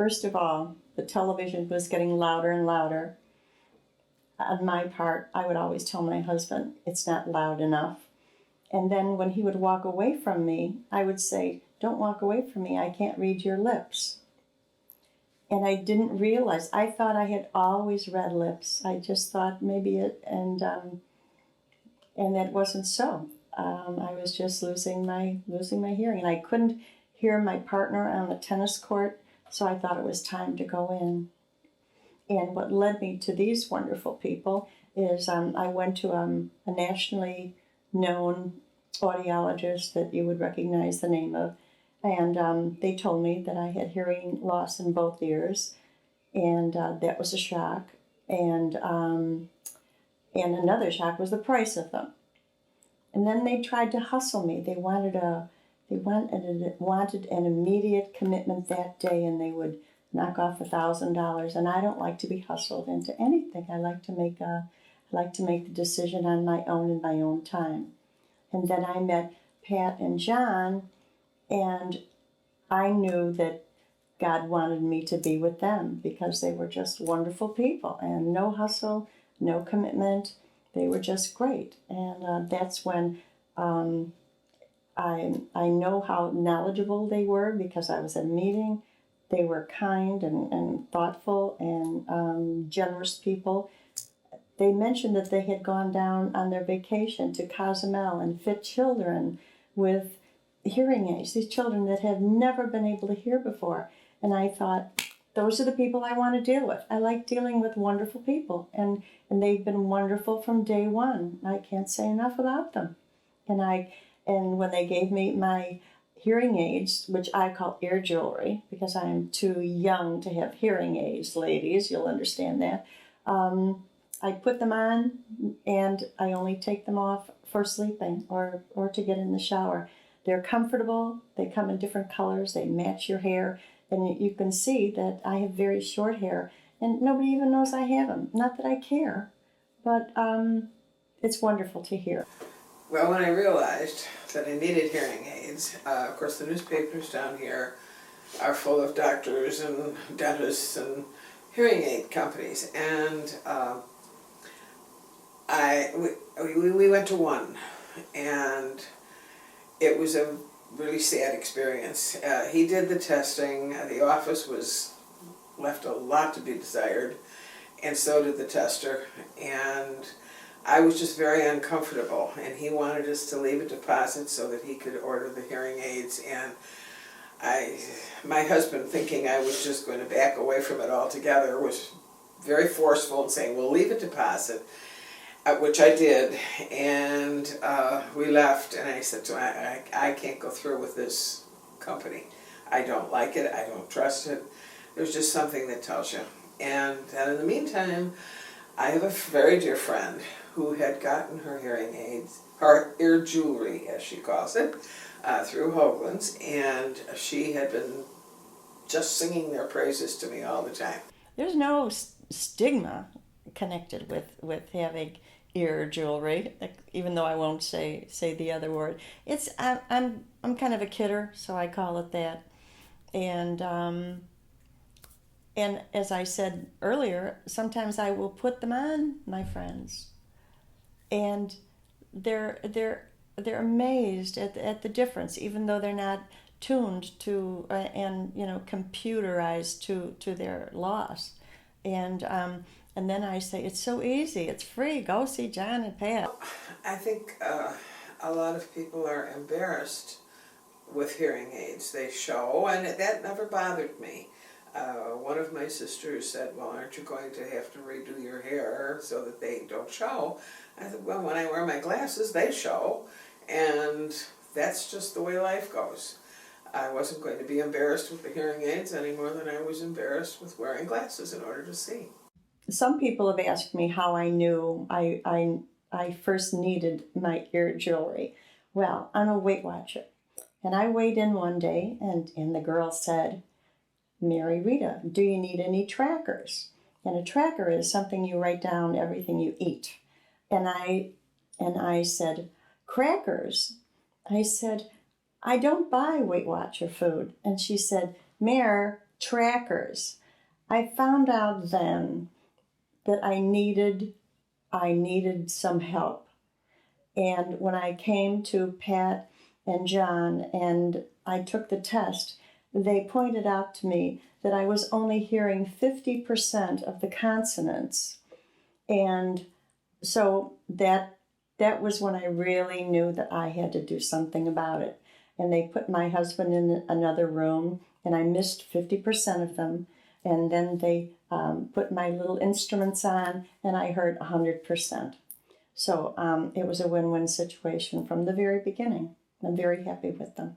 First of all, the television was getting louder and louder. On my part, I would always tell my husband, it's not loud enough. And then when he would walk away from me, I would say, don't walk away from me, I can't read your lips. And I didn't realize, I thought I had always read lips. I just thought maybe it, and that wasn't so. I was just losing my hearing, and I couldn't hear my partner on the tennis court, so I thought it was time to go in. And what led me to these wonderful people is I went to a nationally known audiologist that you would recognize the name of, and they told me that I had hearing loss in both ears, and that was a shock. And another shock was the price of them. And then they tried to hustle me. They wanted an immediate commitment that day, and they would knock off $1,000. And I don't like to be hustled into anything. I like to make the decision on my own in my own time. And then I met Pat and John, and I knew that God wanted me to be with them because they were just wonderful people, and no hustle, no commitment. They were just great. And that's when I know how knowledgeable they were because I was at a meeting. They were kind and thoughtful and generous people. They mentioned that they had gone down on their vacation to Cozumel and fit children with hearing aids, these children that have never been able to hear before. And I thought, those are the people I want to deal with. I like dealing with wonderful people, and they've been wonderful from day one. I can't say enough about them. And when they gave me my hearing aids, which I call ear jewelry, because I am too young to have hearing aids, ladies, you'll understand that. I put them on, and I only take them off for sleeping or to get in the shower. They're comfortable, they come in different colors, they match your hair, and you can see that I have very short hair, and nobody even knows I have them. Not that I care, but it's wonderful to hear. Well, when I realized that I needed hearing aids, of course the newspapers down here are full of doctors and dentists and hearing aid companies, and we went to one, and it was a really sad experience. He did the testing. The office left a lot to be desired, and so did the tester, and I was just very uncomfortable, and he wanted us to leave a deposit so that he could order the hearing aids, and my husband, thinking I was just going to back away from it altogether, was very forceful in saying, we'll leave a deposit, which I did, and we left, and I said to him, I can't go through with this company. I don't like it, I don't trust it. There's just something that tells you. And in the meantime, I have a very dear friend who had gotten her hearing aids, her ear jewelry, as she calls it, through Hoglund's, and she had been just singing their praises to me all the time. There's no stigma connected with having ear jewelry, even though I won't say the other word. I'm kind of a kidder, so I call it that. And as I said earlier, sometimes I will put them on my friends, and they're amazed at the difference, even though they're not tuned to and computerized to their loss. And then I say, it's so easy, it's free, go see John and Pat. I think a lot of people are embarrassed with hearing aids. They show, and that never bothered me. One of my sisters said, well, aren't you going to have to redo your hair so that they don't show? I said, well, when I wear my glasses, they show, and that's just the way life goes. I wasn't going to be embarrassed with the hearing aids any more than I was embarrassed with wearing glasses in order to see. Some people have asked me how I knew I first needed my ear jewelry. Well, I'm a Weight Watcher, and I weighed in one day, and the girl said, Mary Rita, do you need any trackers? And a tracker is something you write down everything you eat. And I said, crackers? I said, I don't buy Weight Watcher food. And she said, Mare, trackers. I found out then that I needed some help. And when I came to Pat and John and I took the test, they pointed out to me that I was only hearing 50% of the consonants. And so that was when I really knew that I had to do something about it. And they put my husband in another room, and I missed 50% of them. And then they put my little instruments on, and I heard 100%. So it was a win-win situation from the very beginning. I'm very happy with them.